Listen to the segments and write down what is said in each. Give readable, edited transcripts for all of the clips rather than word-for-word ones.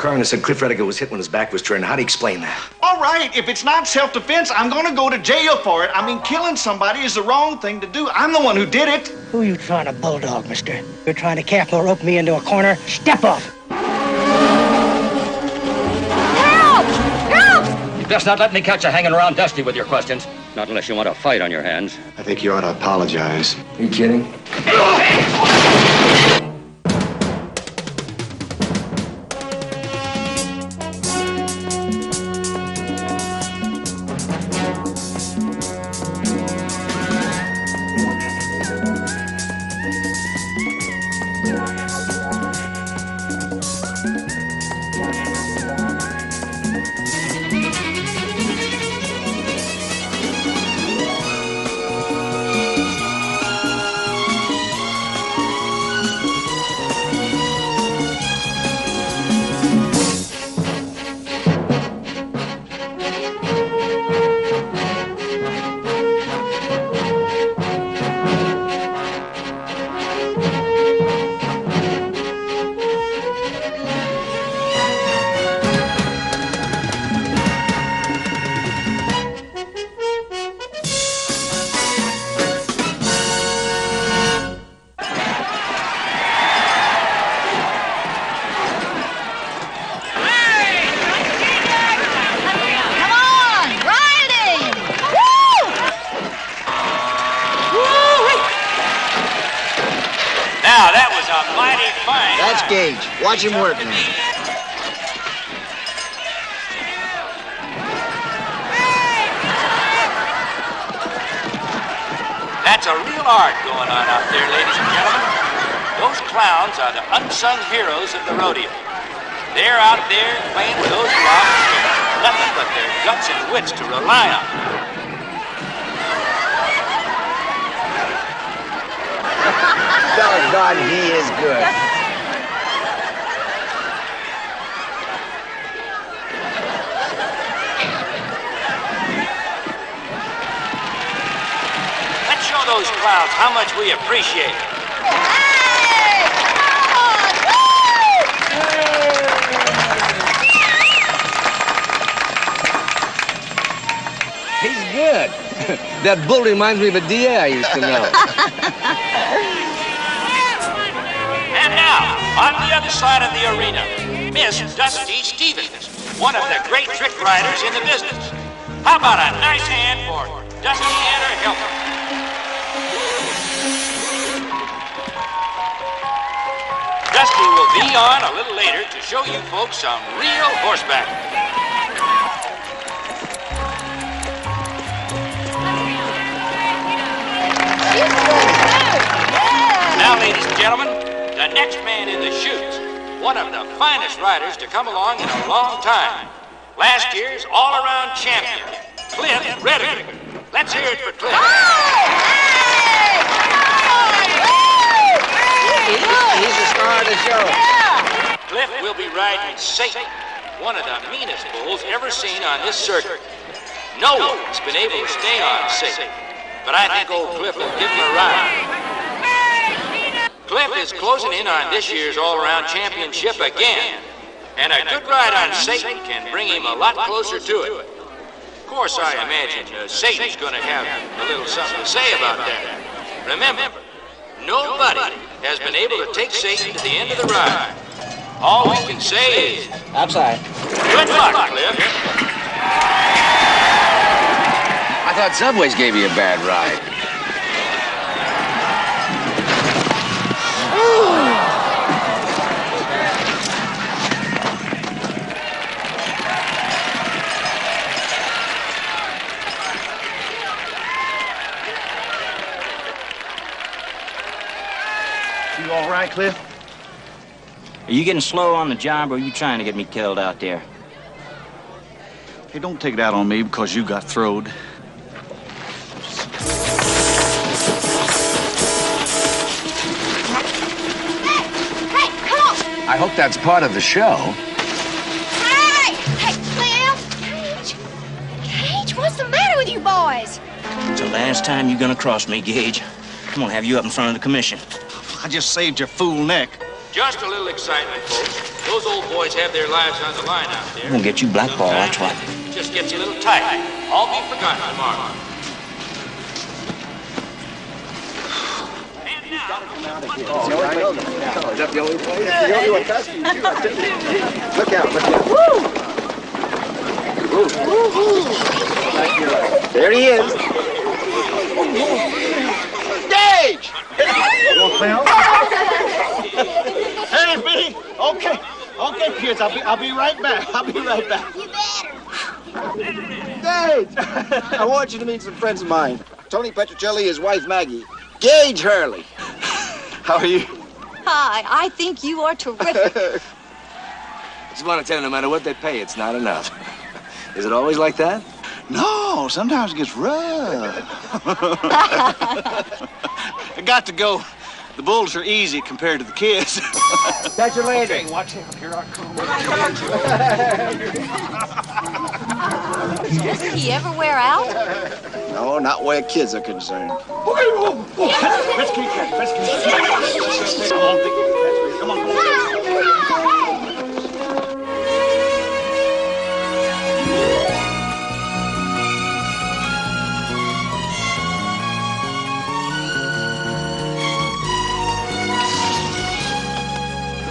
coroner said Cliff Rediger was hit when his back was turned. How do you explain that? All right, if it's not self-defense, I'm gonna go to jail for it. I mean, killing somebody is the wrong thing to do. I'm the one who did it. Who are you trying to bulldog, mister? You're trying to careful rope me into a corner? Step off! Help! Help! You best not let me catch you hanging around Dusty with your questions. Not unless you want a fight on your hands. I think you ought to apologize. Are you kidding? That's Gage. Watch him work now. That's a real art going on out there, ladies and gentlemen. Those clowns are the unsung heroes of the rodeo. They're out there playing with those blocks with nothing but their guts and wits to rely on. Doggone, he is good. Let's show those clowns how much we appreciate it. Hey! Come on! Woo! He's good. That bull reminds me of a DA I used to know. And now, on the other side of the arena, Miss Dusty Stevens, one of the great trick riders in the business. How about a nice hand for Dusty and her helper? Dusty will be on a little later to show you folks some real horseback. Now, ladies and gentlemen, the next man in the chutes, one of the finest riders to come along in a long time. Last year's all-around champion, Cliff Rediger. Let's hear it for Cliff. He's the star of the show. Cliff will be riding Satan, one of the meanest bulls ever seen on this circuit. No one's been able to stay on Satan, but I think old Cliff will give him a ride. Cliff is closing in on this year's all-around championship again, and a good ride on Satan can bring him a lot closer to it. Of course, I imagine Satan's going to have a little something to say about that. Remember, nobody has been able to take Satan to the end of the ride. All we can say is... I'm sorry. Good luck, Cliff. I thought Subways gave you a bad ride. You all right, Cliff? Are you getting slow on the job, or are you trying to get me killed out there? Hey, don't take it out on me because you got throwed. Hey, come on! I hope that's part of the show. Hey! Hey, Cliff! Gage! Gage, what's the matter with you boys? It's the last time you're gonna cross me, Gage. I'm gonna have you up in front of the commission. I just saved your fool neck. Just a little excitement, folks. Those old boys have their lives on the line out there. I'm gonna get you blackballed, that's what. Just gets a little tight. All be forgotten tomorrow. Is that the only place? The only one testing you. Look out, look out. There he is. Gage! Hey, B. Okay, kids. I'll be right back. You better. Gage! I want you to meet some friends of mine. Tony Petrocelli, his wife Maggie. Gage Hurley. How are you? Hi, I think you are terrific. I just want to tell you, no matter what they pay, it's not enough. Is it always like that? No, sometimes it gets rough. I got to go. The bulls are easy compared to the kids. Catch you later. Okay, watch out. Here I come. Doesn't he ever wear out? No, not where kids are concerned. Let's keep that. Let's keep that. Come on, Dickie. Come on.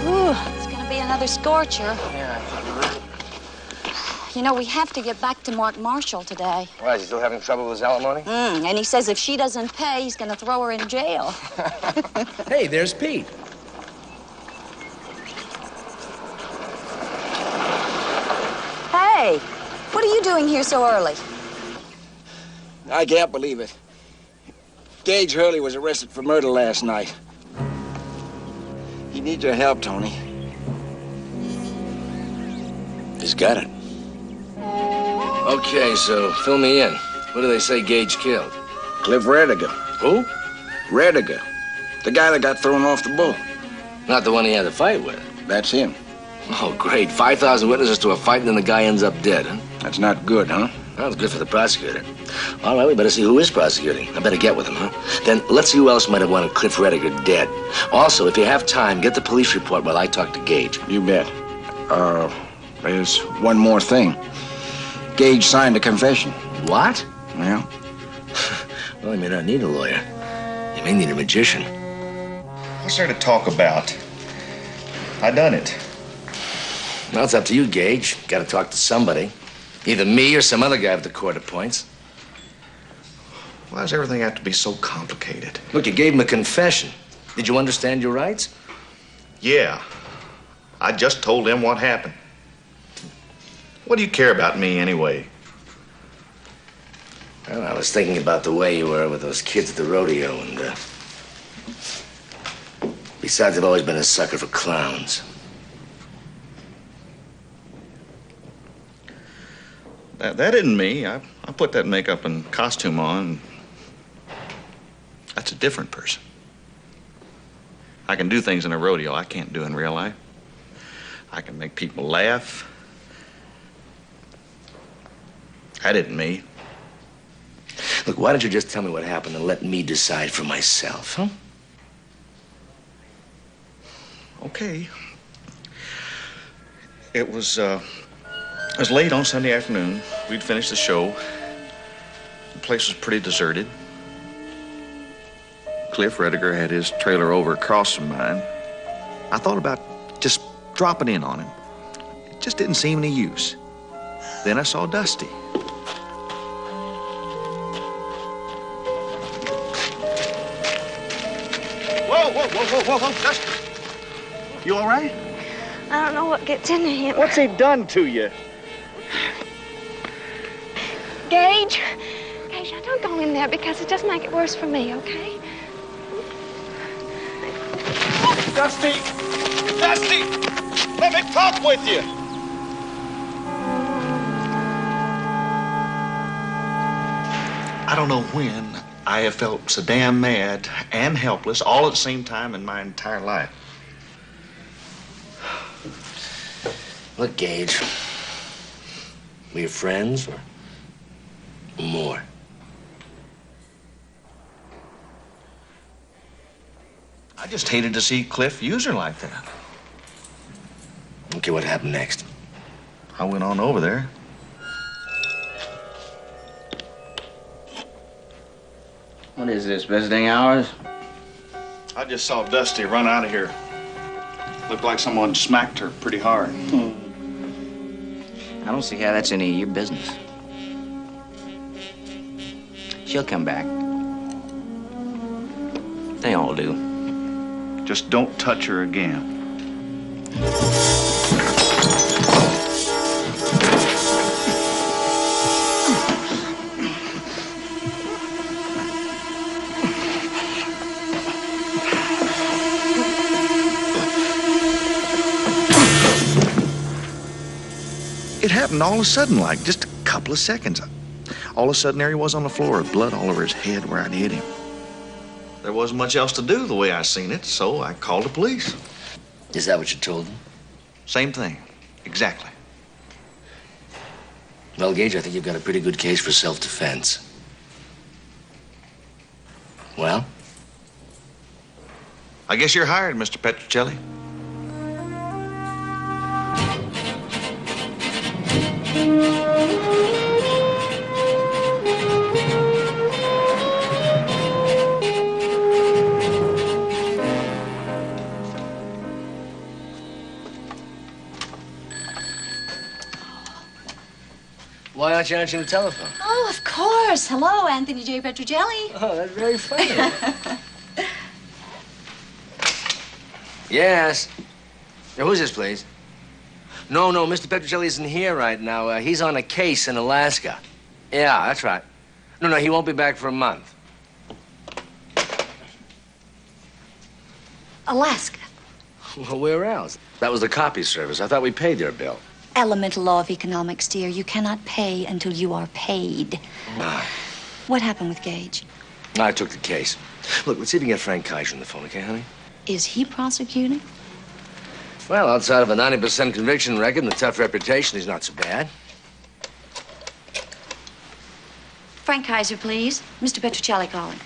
Ooh, it's gonna be another scorcher. You know, we have to get back to Mark Marshall today. Why, is he still having trouble with his alimony? And he says if she doesn't pay, he's gonna throw her in jail. Hey, there's Pete. Hey, what are you doing here so early? I can't believe it. Gage Hurley was arrested for murder last night. He needs your help, Tony. He's got it. Okay, so fill me in. What do they say Gage killed? Cliff Rediger. Who? Rediger. The guy that got thrown off the boat. Not the one he had a fight with. That's him. Oh, great. 5,000 witnesses to a fight, and then the guy ends up dead, huh? That's not good, huh? Well, it's good for the prosecutor. All right, we better see who is prosecuting. I better get with him, huh? Then let's see who else might have wanted Cliff Rediger dead. Also, if you have time, get the police report while I talk to Gage. You bet. There's one more thing. Gage signed a confession. What? Yeah. Well, he may not need a lawyer. He may need a magician. What's there to talk about? I done it. Well, it's up to you, Gage. Got to talk to somebody. Either me or some other guy that the court appoints. Why does everything have to be so complicated? Look, you gave him a confession. Did you understand your rights? Yeah. I just told them what happened. What do you care about me anyway? Well, I was thinking about the way you were with those kids at the rodeo, and, besides, I've always been a sucker for clowns. That isn't me. I put that makeup and costume on. That's a different person. I can do things in a rodeo I can't do in real life. I can make people laugh. That isn't me. Look, why don't you just tell me what happened and let me decide for myself, huh? Okay. It was late on Sunday afternoon. We'd finished the show. The place was pretty deserted. Cliff Rediger had his trailer over across from mine. I thought about just dropping in on him. It just didn't seem any use. Then I saw Dusty. Whoa, Dusty. You all right? I don't know what gets into him. What's he done to you? Gage, now don't go in there because it just make it worse for me, okay? Dusty! Dusty! Let me talk with you! I don't know when I have felt so damn mad and helpless all at the same time in my entire life. Look, Gage, we friends or more? I just hated to see Cliff use her like that. Okay, what happened next? I went on over there. What is this, visiting hours? I just saw Dusty run out of here. Looked like someone smacked her pretty hard. I don't see how that's any of your business. She'll come back. They all do. Just don't touch her again. It happened all of a sudden, like just a couple of seconds. All of a sudden, there he was on the floor with blood all over his head where I'd hit him. There wasn't much else to do the way I seen it, so I called the police. Is that what you told them? Same thing. Exactly. Well, Gage, I think you've got a pretty good case for self-defense. Well? I guess you're hired, Mr. Petrocelli. Why aren't you answering the telephone? Oh, of course. Hello, Anthony J. Petrocelli. Oh, that's very funny. Yes. Now, who's this, please? No, Mr. Petrocelli isn't here right now. He's on a case in Alaska. Yeah, that's right. No, he won't be back for a month. Alaska. Well, where else? That was the copy service. I thought we paid their bill. Elemental law of economics, dear. You cannot pay until you are paid. What happened with Gage? I took the case. Look, let's see if we can get Frank Kaiser on the phone, okay, honey? Is he prosecuting? Well, outside of a 90% conviction record and a tough reputation, he's not so bad. Frank Kaiser, please. Mr. Petrocelli calling.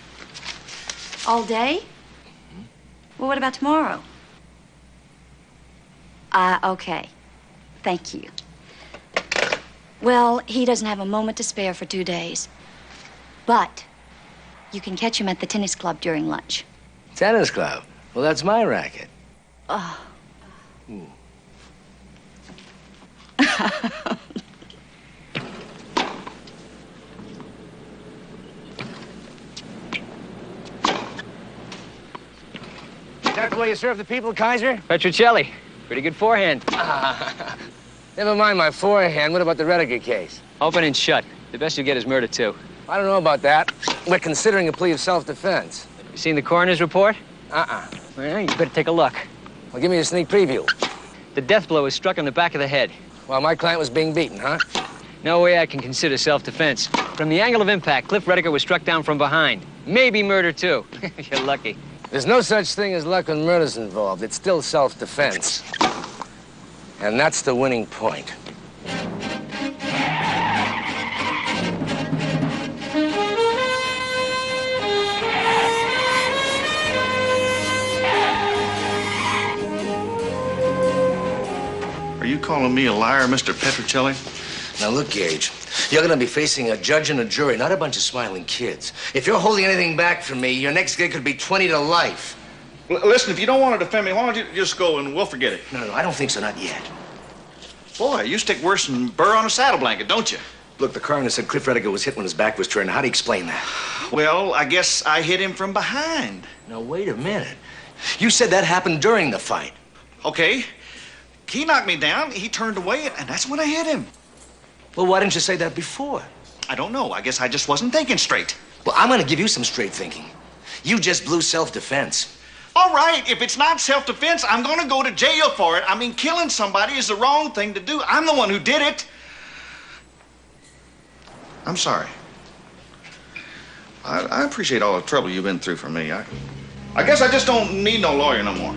All day? Well, what about tomorrow? Okay. Thank you. Well, he doesn't have a moment to spare for 2 days. But you can catch him at the tennis club during lunch. Tennis club? Well, that's my racket. Oh. That's the way you serve the people, Kaiser? Petrocelli. Pretty good forehand. Never mind my forehand. What about the Rediger case? Open and shut. The best you get is murder, too. I don't know about that. We're considering a plea of self-defense. You seen the coroner's report? Uh-uh. Well, you better take a look. Well, give me a sneak preview. The death blow was struck on the back of the head. Well, my client was being beaten, huh? No way I can consider self-defense. From the angle of impact, Cliff Rediger was struck down from behind. Maybe murder, too. You're lucky. There's no such thing as luck when murder's involved. It's still self-defense. And that's the winning point. Are you calling me a liar, Mr. Petrocelli? Now, look, Gage, you're going to be facing a judge and a jury, not a bunch of smiling kids. If you're holding anything back from me, your next gig could be 20 to life. Listen, if you don't want to defend me, why don't you just go and we'll forget it? No, I don't think so, not yet. Boy, you stick worse than burr on a saddle blanket, don't you? Look, the coroner said Cliff Rediger was hit when his back was turned. How do you explain that? Well, I guess I hit him from behind. Now, wait a minute. You said that happened during the fight. Okay. He knocked me down, he turned away, and that's when I hit him. Well, why didn't you say that before? I don't know. I guess I just wasn't thinking straight. Well, I'm going to give you some straight thinking. You just blew self-defense. All right, if it's not self-defense, I'm going to go to jail for it. I mean, killing somebody is the wrong thing to do. I'm the one who did it. I'm sorry. I appreciate all the trouble you've been through for me. I guess I just don't need no lawyer no more.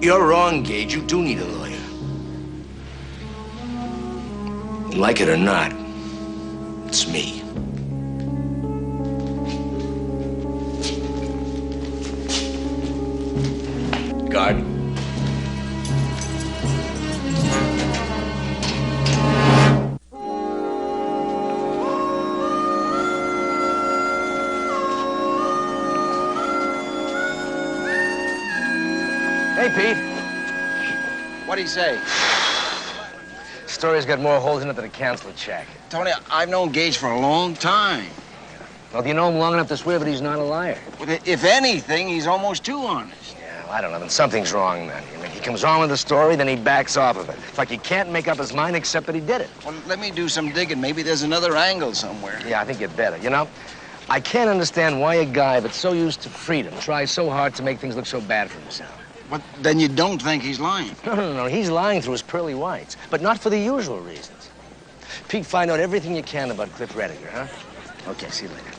You're wrong, Gage. You do need a lawyer. Like it or not, it's me. Guard. Hey, Pete. What'd he say? Story's got more holes in it than a canceled check. Tony, I've known Gage for a long time. Well, do you know him long enough to swear that he's not a liar? Well, if anything, he's almost too honest. Yeah, well, I don't know. Then something's wrong, then. I mean, he comes on with the story, then he backs off of it. It's like he can't make up his mind except that he did it. Well, let me do some digging. Maybe there's another angle somewhere. Yeah, I think you'd better. You know, I can't understand why a guy that's so used to freedom tries so hard to make things look so bad for himself. But then you don't think he's lying? No. He's lying through his pearly whites, but not for the usual reasons. Pete, find out everything you can about Cliff Rediger, huh? Okay, see you later.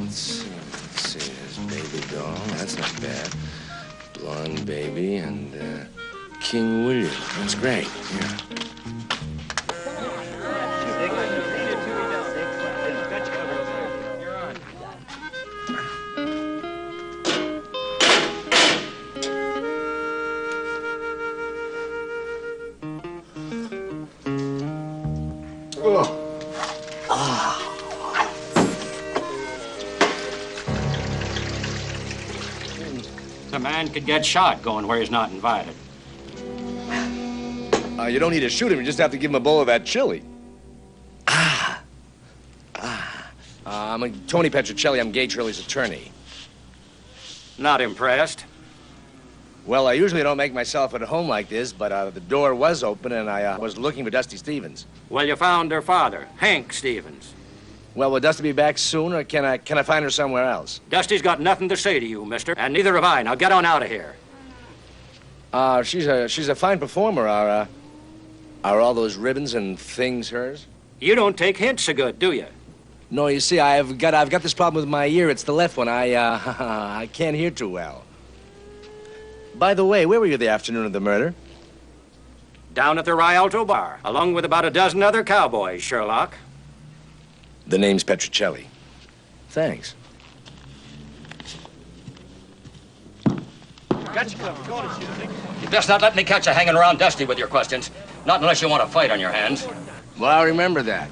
Let's see, there's Baby Doll, that's not bad. Blonde Baby and King William, that's great, yeah. A man could get shot going where he's not invited. You don't need to shoot him. You just have to give him a bowl of that chili. I'm Tony Petrocelli. I'm Gage Hurley's attorney. Not impressed? Well, I usually don't make myself at home like this, but the door was open, and I was looking for Dusty Stevens. Well, you found her father, Hank Stevens. Well, will Dusty be back soon, or can I find her somewhere else? Dusty's got nothing to say to you, mister, and neither have I. Now get on out of here. She's a fine performer. Are all those ribbons and things hers? You don't take hints so good, do you? No, you see, I've got this problem with my ear. It's the left one. I can't hear too well. By the way, where were you the afternoon of the murder? Down at the Rialto Bar, along with about a dozen other cowboys, Sherlock. The name's Petrocelli. Thanks. You best not let me catch you hanging around Dusty with your questions. Not unless you want a fight on your hands. Well, I'll remember that.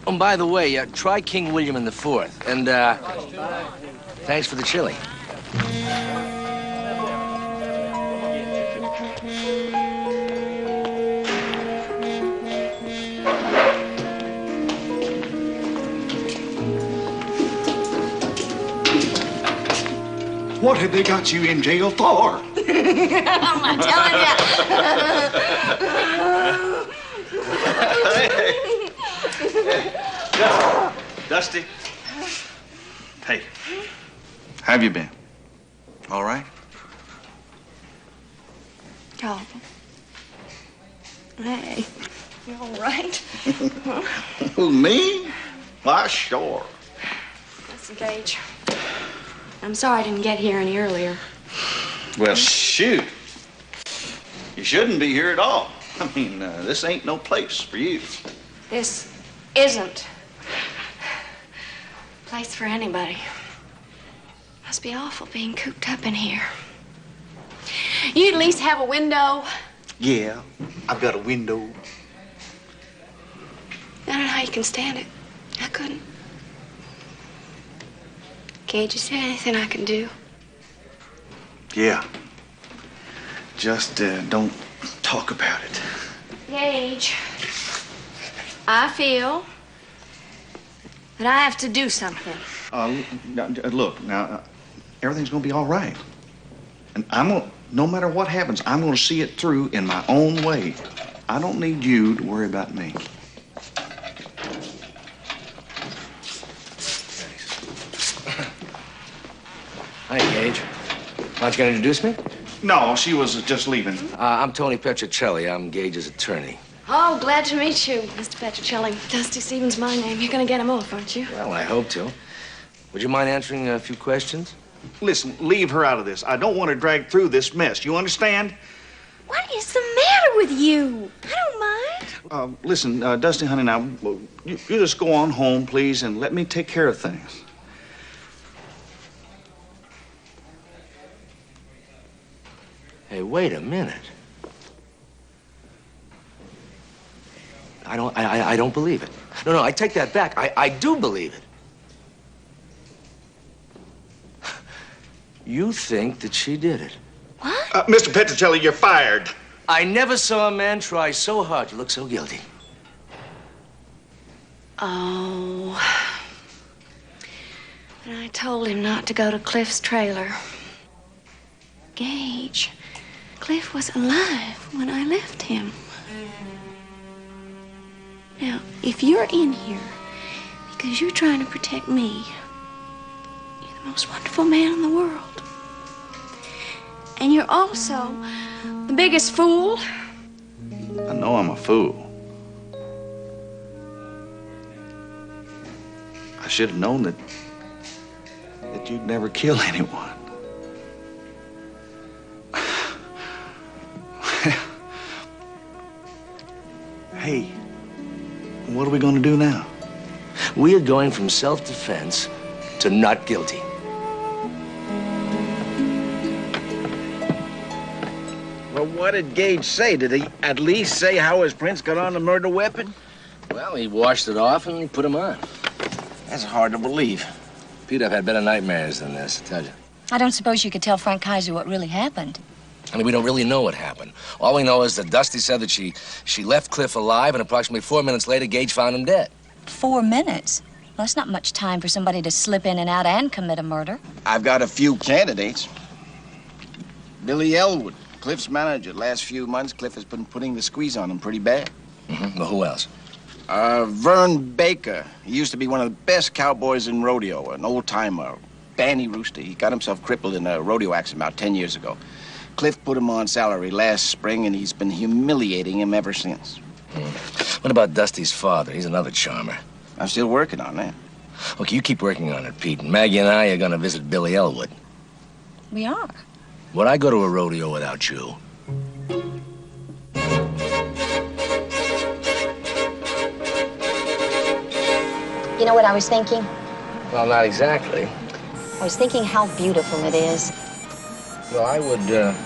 Oh, and by the way, try King William in the Fourth. And, thanks for the chili. What have they got you in jail for? I'm not telling you. Dusty. Hey, how have you been? All right? Oh. Hey, you all right? Who, me? Why, sure. Listen, Gage. I'm sorry I didn't get here any earlier. Well, shoot. You shouldn't be here at all. I mean, this ain't no place for you. This isn't a place for anybody. Must be awful being cooped up in here. You at least have a window. Yeah, I've got a window. I don't know how you can stand it. I couldn't. Gage, is there anything I can do? Yeah. Just don't talk about it. Gage, I feel that I have to do something. Look, now, everything's gonna be all right. And no matter what happens, I'm gonna see it through in my own way. I don't need you to worry about me. Hi, Gage. Aren't you going to introduce me? No, she was just leaving. I'm Tony Petrocelli. I'm Gage's attorney. Oh, glad to meet you, Mr. Petrocelli. Dusty Stevens, my name. You're going to get him off, aren't you? Well, I hope to. Would you mind answering a few questions? Listen, leave her out of this. I don't want her dragged through this mess. You understand? What is the matter with you? I don't mind. Listen, Dusty, honey, now, you just go on home, please, and let me take care of things. Hey, wait a minute. I don't believe it. No, I take that back. I do believe it. You think that she did it? What? Mr. Petrocelli, you're fired. I never saw a man try so hard to look so guilty. Oh. But I told him not to go to Cliff's trailer. Gage, Cliff was alive when I left him. Now, if you're in here because you're trying to protect me, you're the most wonderful man in the world. And you're also the biggest fool. I know I'm a fool. I should have known that you'd never kill anyone. Hey, what are we going to do now? We are going from self-defense to not guilty. Well, what did Gage say? Did he at least say how his prints got on the murder weapon? Well, he washed it off and he put them on. That's hard to believe. Pete, I've had better nightmares than this, I tell you. I don't suppose you could tell Frank Kaiser what really happened. I mean, we don't really know what happened. All we know is that Dusty said that she left Cliff alive, and approximately 4 minutes later, Gage found him dead. 4 minutes? Well, that's not much time for somebody to slip in and out and commit a murder. I've got a few candidates. Billy Elwood, Cliff's manager. Last few months, Cliff has been putting the squeeze on him pretty bad. Mm-hmm. Well, who else? Vern Baker. He used to be one of the best cowboys in rodeo, an old-timer, banny rooster. He got himself crippled in a rodeo accident about 10 years ago. Cliff put him on salary last spring, and he's been humiliating him ever since. What about Dusty's father? He's another charmer. I'm still working on that. Okay, you keep working on it, Pete. And Maggie and I are going to visit Billy Elwood. We are. Would I go to a rodeo without you? You know what I was thinking? Well, not exactly. I was thinking how beautiful it is. Well, I would,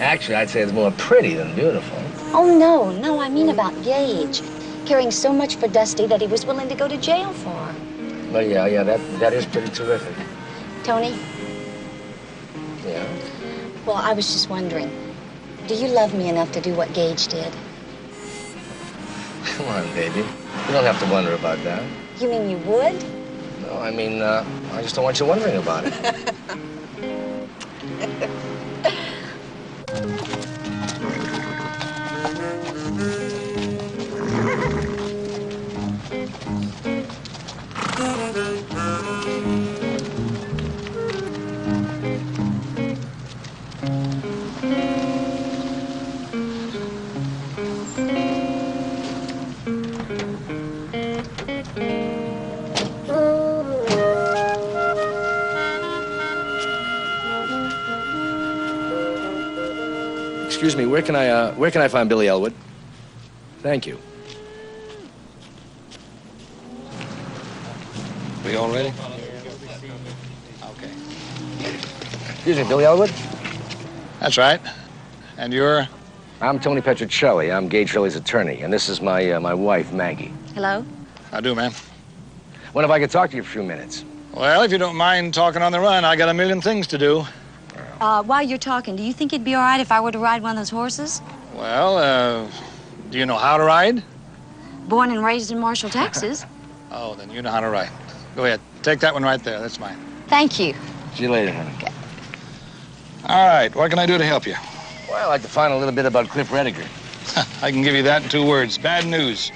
actually, I'd say it's more pretty than beautiful. Oh, no, I mean about Gage. Caring so much for Dusty that he was willing to go to jail for. Well, yeah, that is pretty terrific. Tony? Yeah? Well, I was just wondering, do you love me enough to do what Gage did? Come on, baby. You don't have to wonder about that. You mean you would? No, I mean, I just don't want you wondering about it. Excuse me, where can I find Billy Elwood? Thank you. We all ready? Okay. Excuse me, Billy Elwood? That's right. And you're I'm Tony Petrocelli. I'm Gage Hurley's attorney, and this is my wife, Maggie. Hello? I do, ma'am. What if I could talk to you for a few minutes? Well, if you don't mind talking on the run, I got a million things to do. While you're talking, do you think it'd be all right if I were to ride one of those horses? Well, do you know how to ride? Born and raised in Marshall, Texas. Oh, then you know how to ride. Go ahead. Take that one right there. That's mine. Thank you. See you later, honey. Okay. All right. What can I do to help you? Well, I'd like to find a little bit about Cliff Rediger. I can give you that in 2 words. Bad news.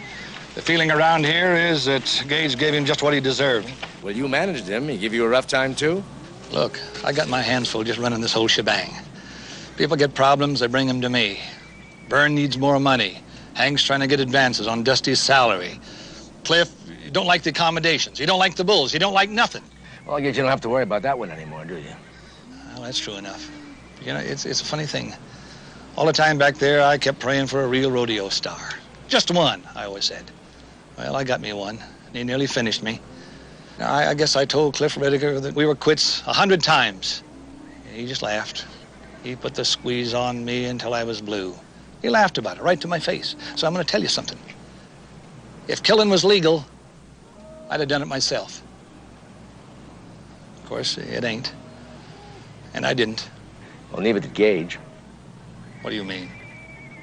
The feeling around here is that Gage gave him just what he deserved. Well, you managed him. He give you a rough time, too? Look, I got my hands full just running this whole shebang. People get problems, they bring them to me. Vern needs more money. Hank's trying to get advances on Dusty's salary. Cliff, you don't like the accommodations. You don't like the bulls. You don't like nothing. Well, I guess you don't have to worry about that one anymore, do you? Well, that's true enough. You know, it's a funny thing. All the time back there, I kept praying for a real rodeo star. Just one, I always said. Well, I got me one, and he nearly finished me. Now, I guess I told Cliff Rediger that we were quits 100 times. He just laughed. He put the squeeze on me until I was blue. He laughed about it, right to my face. So I'm going to tell you something. If killing was legal, I'd have done it myself. Of course, it ain't. And I didn't. Well, neither did Gage. What do you mean?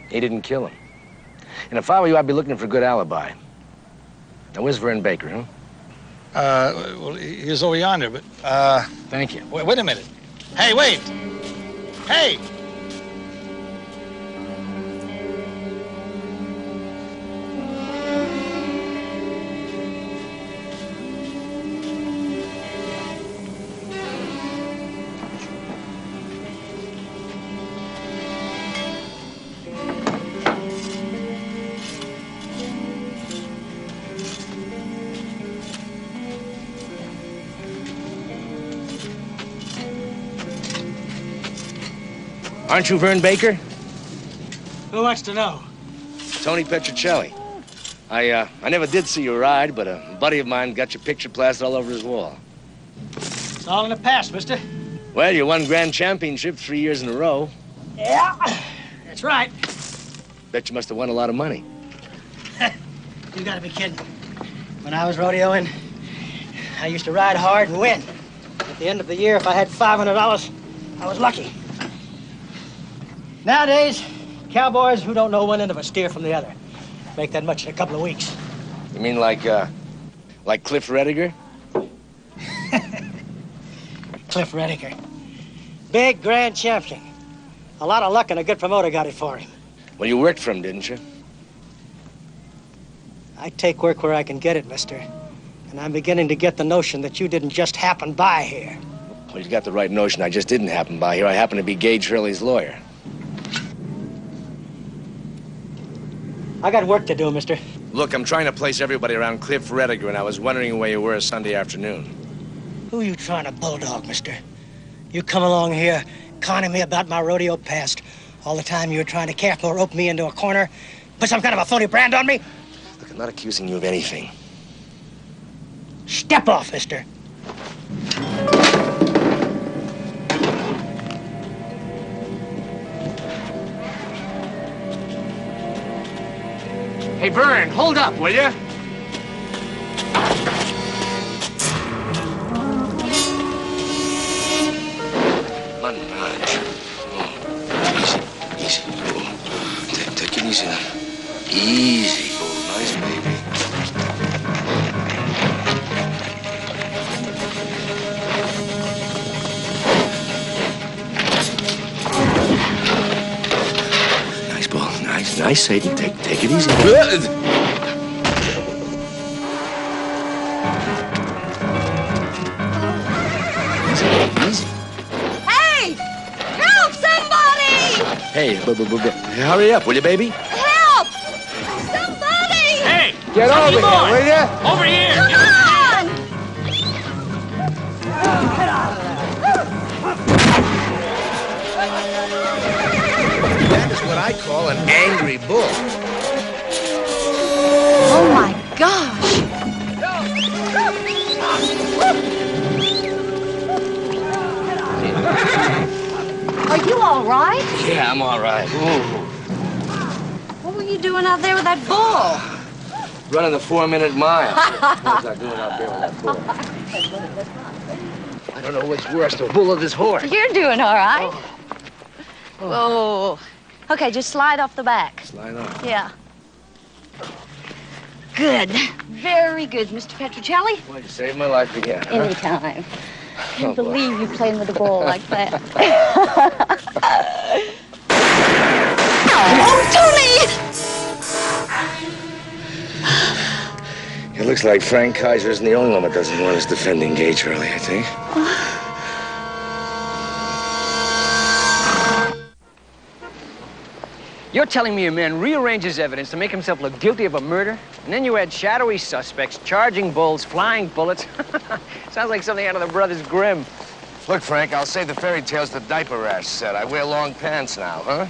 He didn't kill him. And if I were you, I'd be looking for a good alibi. Now, where's Vern Baker, huh? Well, he's over yonder, but, Thank you. Wait a minute. Hey, wait! Hey! Aren't you Vern Baker? Who wants to know? Tony Petrocelli. I never did see you ride, but a buddy of mine got your picture plastered all over his wall. It's all in the past, mister. Well, you won grand championship 3 years in a row. Yeah, that's right. Bet you must have won a lot of money. You gotta be kidding. When I was rodeoing, I used to ride hard and win. At the end of the year, if I had $500, I was lucky. Nowadays, cowboys who don't know one end of a steer from the other make that much in a couple of weeks. You mean like Cliff Rediger? Cliff Rediger. Big grand champion. A lot of luck and a good promoter got it for him. Well, you worked for him, didn't you? I take work where I can get it, mister. And I'm beginning to get the notion that you didn't just happen by here. Well, you got the right notion. I just didn't happen by here. I happen to be Gage Hurley's lawyer. I got work to do, mister. Look, I'm trying to place everybody around Cliff Rediger, and I was wondering where you were Sunday afternoon. Who you trying to bulldog, mister? You come along here conning me about my rodeo past. All the time you were trying to careful rope me into a corner, put some kind of a phony brand on me. Look, I'm not accusing you of anything. Step off, mister. Hey, Vern, hold up, will you? Easy. Oh. Take it easy now. Easy. Oh, nice baby. Nice ball. Nice, Satan. Take it easy. Easy. Hey! Help somebody! Hey, hurry up, will you, baby? Help! Somebody! Hey! Get over here, will you? Over here! Come on! That is what I call an angry bull. Oh, my gosh! Are you all right? Yeah, I'm all right. Ooh. out there with that bull? Running the 4-minute mile. What's I doing out there with that bull? I don't know what's worse, the bull or this horse. You're doing all right. Oh. Okay, just slide off the back. Slide off. Yeah. Good. Very good, Mr. Petrocelli. Well, you saved my life again. Huh? Anytime. I can't believe you're playing with the ball like that. Oh, Tony! It looks like Frank Kaiser isn't the only one that doesn't want us defending Gage Hurley, I think. You're telling me a man rearranges evidence to make himself look guilty of a murder? And then you add shadowy suspects, charging bulls, flying bullets. Sounds like something out of the Brothers Grimm. Look, Frank, I'll say the fairy tales the diaper rash said. I wear long pants now, huh?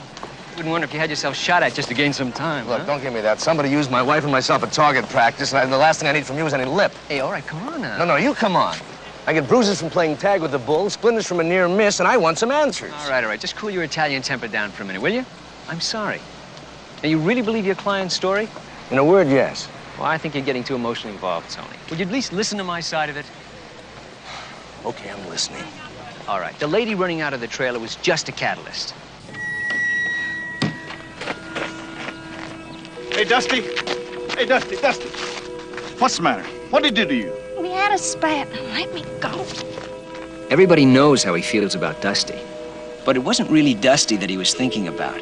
Wouldn't wonder if you had yourself shot at just to gain some time. Look, huh? don't give me that. Somebody used my wife and myself at target practice, and the last thing I need from you is any lip. Hey, all right, come on now. No, you come on. I get bruises from playing tag with the bull, splinters from a near miss, and I want some answers. All right. Just cool your Italian temper down for a minute, will you? I'm sorry. Now, you really believe your client's story? In a word, yes. Well, I think you're getting too emotionally involved, Tony. Would you at least listen to my side of it? Okay, I'm listening. All right. The lady running out of the trailer was just a catalyst. Hey, Dusty. Hey, Dusty. What's the matter? What did he do to you? We had a spat. Let me go. Everybody knows how he feels about Dusty. But it wasn't really Dusty that he was thinking about.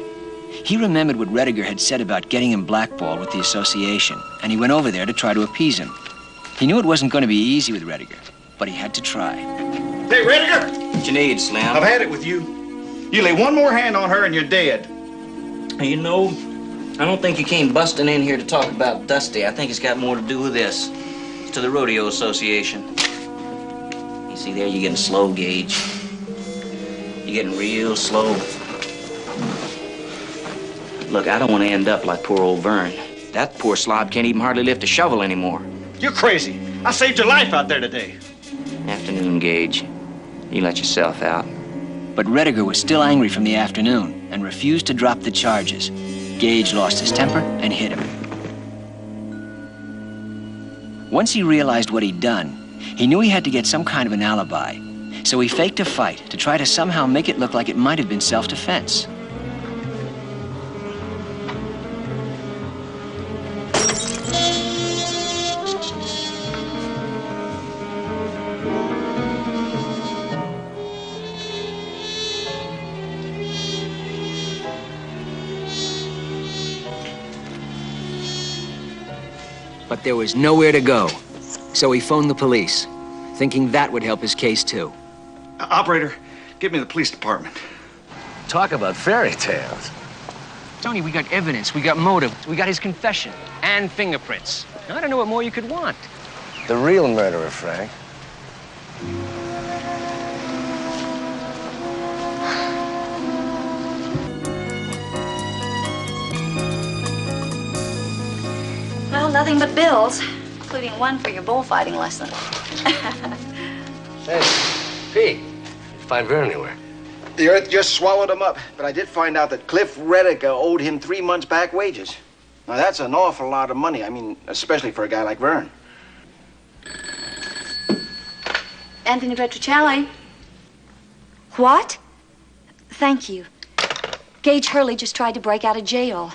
He remembered what Rediger had said about getting him blackballed with the association, and he went over there to try to appease him. He knew it wasn't going to be easy with Rediger, but he had to try. Hey, Rediger! What you need, Slim? I've had it with you. You lay one more hand on her and you're dead. You know, I don't think you came busting in here to talk about Dusty. I think it's got more to do with this. It's to the Rodeo Association. You see there, you're getting slow, Gage. You're getting real slow. Look, I don't want to end up like poor old Vern. That poor slob can't even hardly lift a shovel anymore. You're crazy. I saved your life out there today. Afternoon, Gage. You let yourself out. But Rediger was still angry from the afternoon and refused to drop the charges. Gage lost his temper and hit him. Once he realized what he'd done, he knew he had to get some kind of an alibi. So he faked a fight to try to somehow make it look like it might have been self-defense. But there was nowhere to go. So he phoned the police, thinking that would help his case too. Operator, give me the police department. Talk about fairy tales. Tony, we got evidence, we got motive, we got his confession, and fingerprints. Now, I don't know what more you could want. The real murderer, Frank. Well, nothing but bills, including one for your bullfighting lesson. Hey, Pete, did you find Vern anywhere? The earth just swallowed him up, but I did find out that Cliff Rediger owed him 3 months back wages. Now, that's an awful lot of money. I mean, especially for a guy like Vern. Anthony Petrocelli. What? Thank you. Gage Hurley just tried to break out of jail.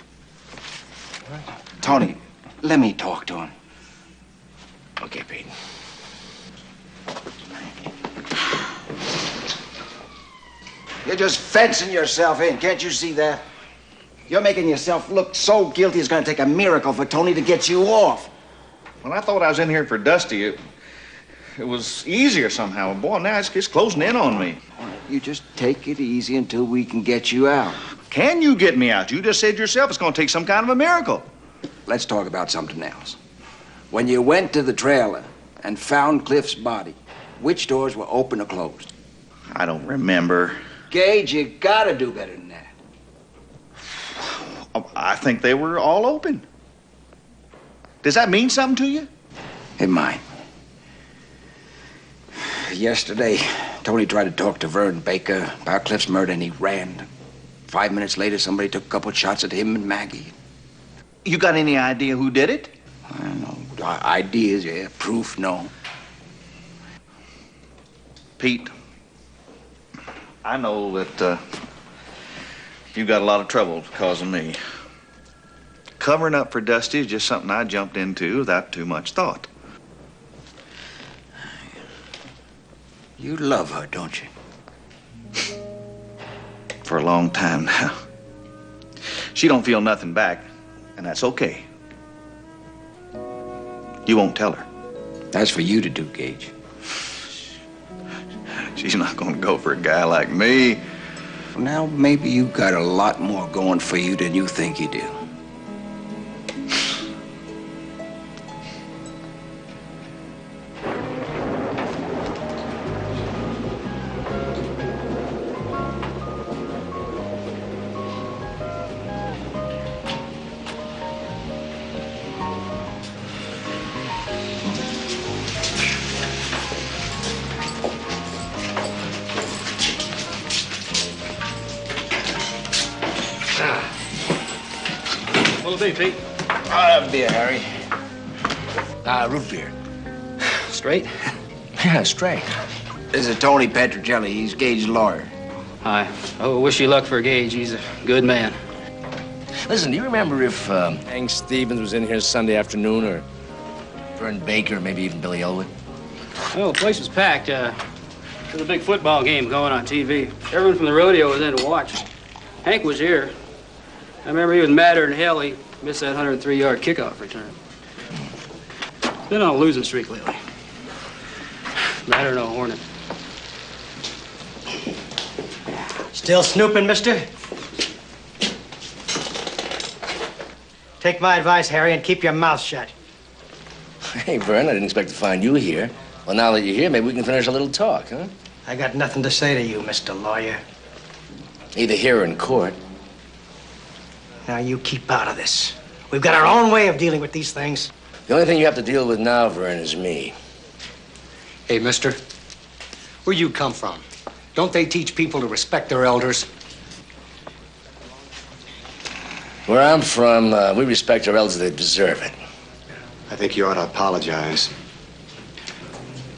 Tony, let me talk to him. Okay, Pete. You're just fencing yourself in. Can't you see that? You're making yourself look so guilty it's going to take a miracle for Tony to get you off. Well, I thought I was in here for Dusty. It was easier somehow. Boy, now it's closing in on me. You just take it easy until we can get you out. Can you get me out? You just said yourself it's going to take some kind of a miracle. Let's talk about something else. When you went to the trailer and found Cliff's body, which doors were open or closed? I don't remember. Gage, you gotta do better than that. I think they were all open. Does that mean something to you? It might. Yesterday, Tony tried to talk to Vern Baker about Cliff's murder, and he ran. 5 minutes later, somebody took a couple shots at him and Maggie. You got any idea who did it? I don't know. Ideas, yeah. Proof, no. Pete, I know that you got a lot of trouble causing me. Covering up for Dusty is just something I jumped into without too much thought. You love her, don't you? For a long time now. She don't feel nothing back, and that's okay. You won't tell her. That's for you to do, Gage. She's not gonna go for a guy like me. Now, maybe you got a lot more going for you than you think you do. What'll it be, Pete? I'll have beer, Harry. Root beer. Straight? Yeah, straight. This is Tony Petrocelli. He's Gage's lawyer. Hi. Oh, wish you luck for Gage. He's a good man. Listen, do you remember if Hank Stevens was in here Sunday afternoon, or Vern Baker, or maybe even Billy Elwood? Well, the place was packed. There's a big football game going on TV. Everyone from the rodeo was in to watch. Hank was here. I remember he was madder than hell. He missed that 103-yard kickoff return. Been on a losing streak lately. Madder than a hornet. Still snooping, mister? Take my advice, Harry, and keep your mouth shut. Hey, Vern, I didn't expect to find you here. Well, now that you're here, maybe we can finish a little talk, huh? I got nothing to say to you, Mr. Lawyer. Either here or in court. Now you keep out of this. We've got our own way of dealing with these things. The only thing you have to deal with now, Vern, is me. Hey, mister, where you come from? Don't they teach people to respect their elders? Where I'm from, we respect our elders. They deserve it. I think you ought to apologize.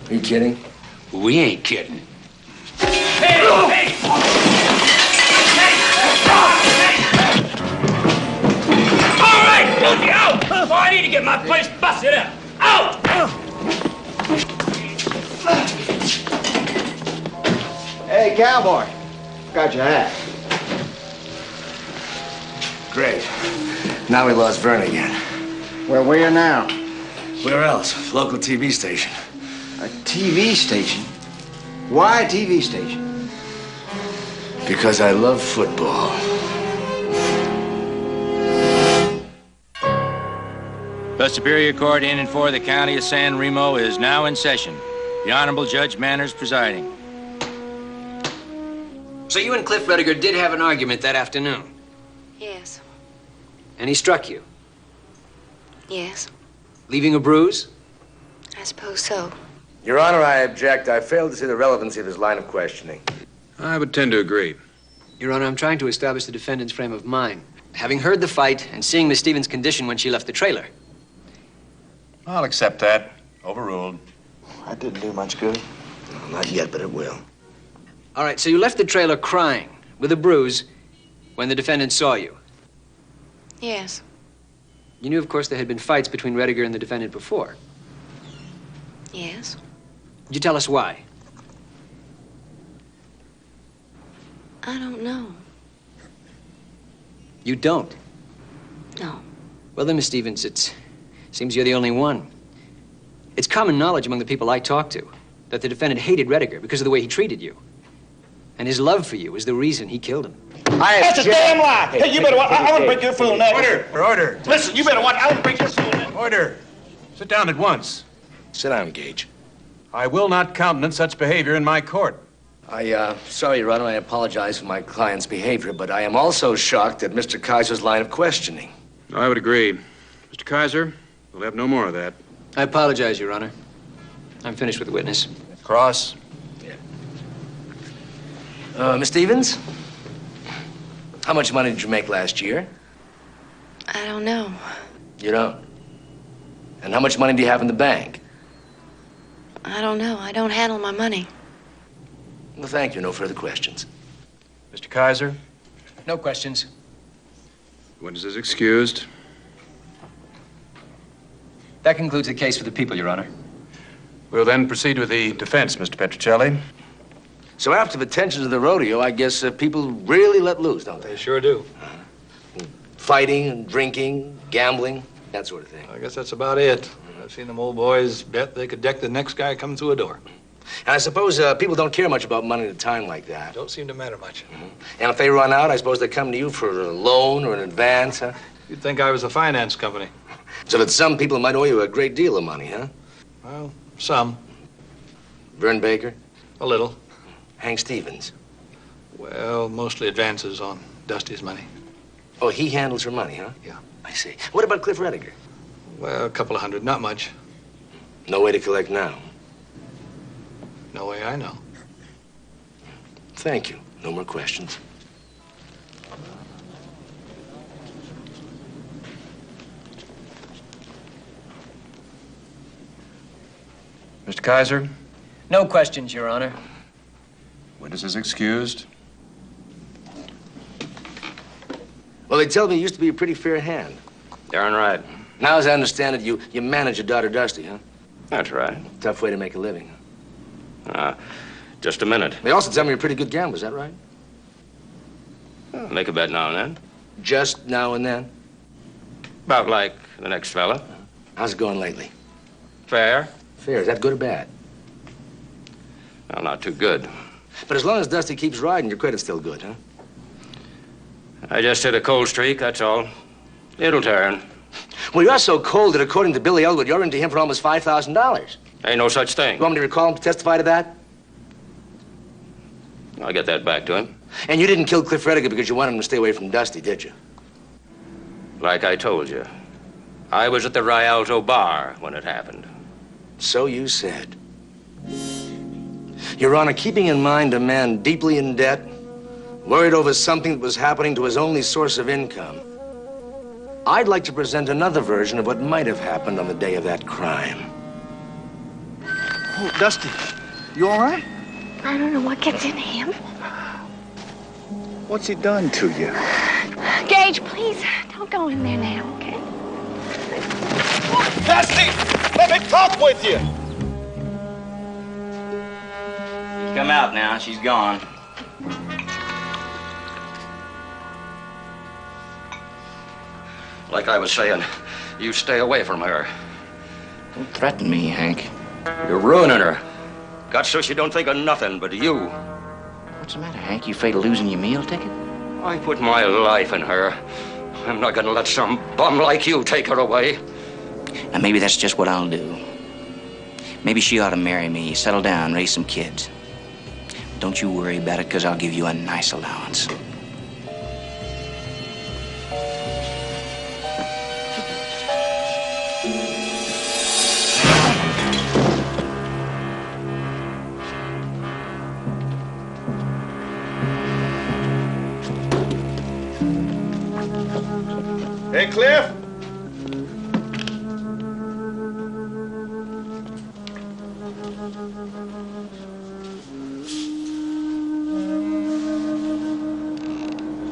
Are you kidding? We ain't kidding. All right, Dusty, out! Oh, I need to get my place busted up. Out! Hey, cowboy. Got your hat. Great. Now we lost Vern again. Well, where now? Where else? Local TV station. A TV station? Why a TV station? Because I love football. The Superior Court in and for the County of San Remo is now in session. The Honorable Judge Manners presiding. So you and Cliff Rediger did have an argument that afternoon? Yes. And he struck you, Yes. leaving a bruise? I suppose so. Your Honor, I object. I failed to see the relevancy of his line of questioning. I would tend to agree. Your Honor, I'm trying to establish the defendant's frame of mind. Having heard the fight and seeing Miss Stevens' condition when she left the trailer. I'll accept that. Overruled. That didn't do much good. No, not yet, but it will. All right, so you left the trailer crying, with a bruise, when the defendant saw you. Yes. You knew, of course, there had been fights between Rediger and the defendant before. Yes. Would you tell us why? I don't know. You don't? No. Well, then, Miss Stevens, it seems you're the only one. It's common knowledge among the people I talk to that the defendant hated Rediger because of the way he treated you. And his love for you is the reason he killed him. That's a damn lie. Hey, you better watch. I want to break your fool neck. Order. Listen, you better watch. I want to break your fool neck. Order. Sit down at once. Sit down, Gage. I will not countenance such behavior in my court. Sorry, Your Honor, I apologize for my client's behavior, but I am also shocked at Mr. Kaiser's line of questioning. I would agree. Mr. Kaiser, we'll have no more of that. I apologize, Your Honor. I'm finished with the witness. Cross. Miss Stevens? How much money did you make last year? I don't know. You don't? And how much money do you have in the bank? I don't know. I don't handle my money. Well, thank you. No further questions. Mr. Kaiser, No questions. witness is excused. That concludes the case for the people, Your Honor. We'll then proceed with the defense, Mr. Petrocelli. So after the tensions of the rodeo, I guess people really let loose, don't they? They sure do. Fighting and drinking, gambling, that sort of thing. I guess that's about it. I've seen them old boys bet they could deck the next guy coming through a door. And I suppose people don't care much about money at a time like that. Don't seem to matter much. And if they run out, I suppose they come to you for a loan or an advance, huh? You'd think I was a finance company. So that some people might owe you a great deal of money, huh? Well, some. Vern Baker? A little. Hank Stevens? Well, mostly advances on Dusty's money. Oh, he handles her money, huh? Yeah. I see. What about Cliff Rediger? Well, a couple of hundred, not much. No way to collect now. No way I know. Thank you. No more questions. Mr. Kaiser, No questions, Your Honor. witness is excused. Well, they tell me you used to be a pretty fair hand. Darn right. Now, as I understand it, you manage your daughter Dusty, huh? That's right. Tough way to make a living. Just a minute. They also tell me you're a pretty good gambler, is that right? Make a bet now and then. Just now and then? About like the next fella. How's it going lately? Fair. Fair. Is that good or bad? Well, not too good. But as long as Dusty keeps riding, your credit's still good, huh? I just hit a cold streak, that's all. It'll turn. Well, you're so cold that according to Billy Elwood, you're into him for almost $5,000. Ain't no such thing. You want me to recall him to testify to that? I'll get that back to him. And you didn't kill Cliff Rediger because you wanted him to stay away from Dusty, did you? Like I told you. I was at the Rialto bar when it happened. So you said. Your Honor, keeping in mind a man deeply in debt, worried over something that was happening to his only source of income, I'd like to present another version of what might have happened on the day of that crime. Oh, Dusty, you all right? I don't know what gets into him. What's he done to you? Gage, please, don't go in there now, okay? Dusty, let me talk with you. Come out now. She's gone. Like I was saying, you stay away from her. Don't threaten me, Hank. You're ruining her. Got so she don't think of nothing but you. What's the matter, Hank? You afraid of losing your meal ticket? I put my life in her. I'm not gonna let some bum like you take her away. Now, maybe that's just what I'll do. Maybe she ought to marry me, settle down, raise some kids. Don't you worry about it, because I'll give you a nice allowance. Hey, Cliff.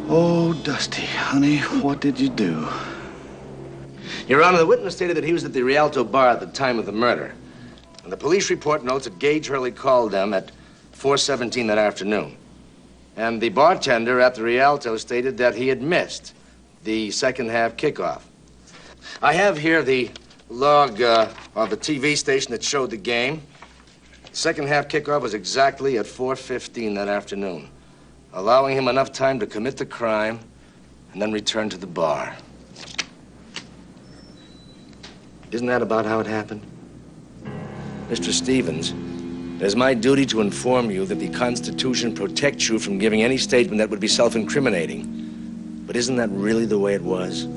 Oh, Dusty, honey, what did you do? Your Honor, the witness stated that he was at the Rialto bar at the time of the murder. And the police report notes that Gage Hurley called them at 4:17 that afternoon. And the bartender at the Rialto stated that he had missed the second half kickoff. I have here the log of the TV station that showed the game. The second half kickoff was exactly at 4:15 that afternoon, allowing him enough time to commit the crime and then return to the bar. Isn't that about how it happened? Mr. Stevens, it is my duty to inform you that the Constitution protects you from giving any statement that would be self-incriminating. But isn't that really the way it was?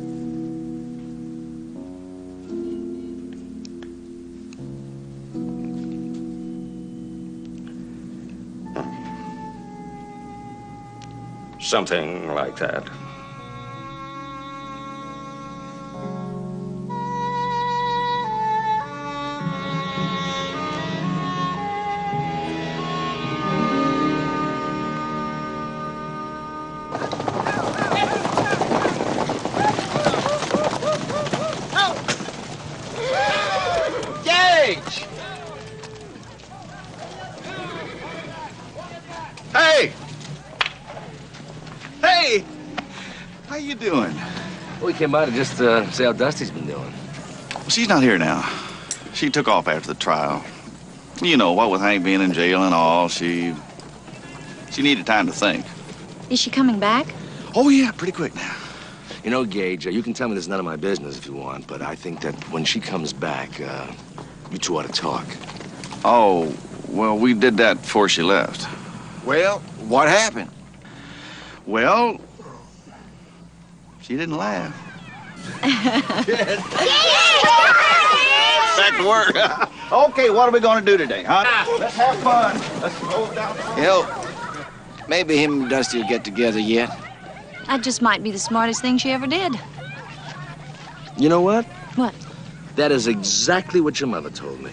Something like that. Gage! Hey! Hey! How you doing? We came by to just see how Dusty's been doing. Well, she's not here now. She took off after the trial. You know, what with Hank being in jail and all, she needed time to think. Is she coming back? Oh, yeah, pretty quick now. You know, Gage, you can tell me this is none of my business if you want, but I think that when she comes back, you two ought to talk. Oh, well, we did that before she left. Well, what happened? Well, she didn't laugh. Back to work. Okay, what are we going to do today, huh? Let's have fun. Let's go down. You know, maybe him and Dusty will get together yet. That just might be the smartest thing she ever did. You know what? What? That is exactly what your mother told me.